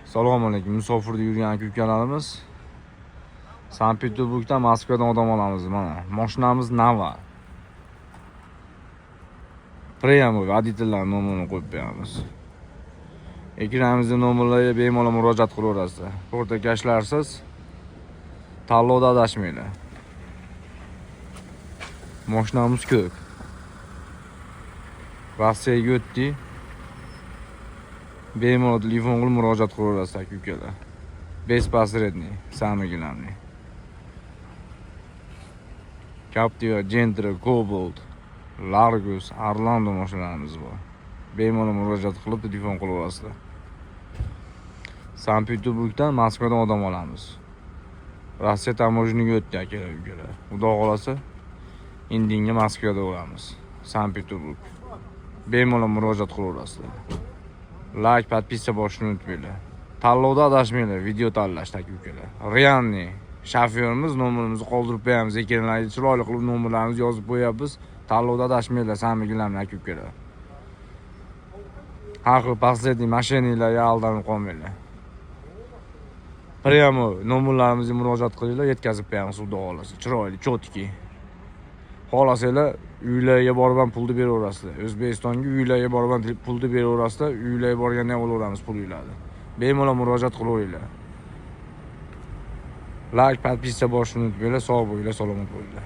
Assalomu alaykum. Musofirda yurgan aka-ukalarimiz. Sankt-Peterburgdan Moskvadan odam olamiz mana. Mashinamiz Nava. Pryamoy водительlar nomerini qo'yib beramiz. Ekranimizda nomerlarga bemalol murojaat qilaverasizlar. Portakashlarsiz tanlovda adashmanglar. Mashinamiz ko'p. Rossiyaga o'tdi. Bemalol telefon qilib murojaat qilaverasizlar aka-ukalar. Bespasredniy, самый главный. Captiva, Gentra, Cobalt, Largus, Orlando mashinalarimiz bor. Bemalol murojaat qilib telefon qilaverasizlar. Sankt-Peterburgdan Moskvadan odam olamiz. Rossiya tamojniga o'tdi aka-ukalar. Xudo xolasa indinga Moskvada bo'lamiz. Sankt-Peterburg. Bemalol murojaat qilaverasizlar. Like, подписка bosishni unutmanglar. Tanlovda adashmanglar, video tanlashda aka-ukalar. Realniy shofyorimiz nomerimizni qoldirib qo'yamiz. Ekranlarga chiroyli qilib nomerlarimizni yozib qo'yamiz. Tanlovda adashmanglar, samimiy aka-ukalar. Har xil последний mashinalarga aldanib qolmanglar. Pryamoy nomerlarimizga murojaat qilinglar, yetkazib qo'yamiz xudo xolasa. Chiroyli, chotki. Xohlasanglar uylarga borib ham pulni beraverasizlar. O'zbekistonga uylarga borib ham pulni beraverasizlar. Uylarga borganda ham olaveramiz pulinglarni. Bemalol murojaat qilaveringlar. Like, подписка bosishni unutmanglar. Sog' bo'linglar, salomat bo'linglar.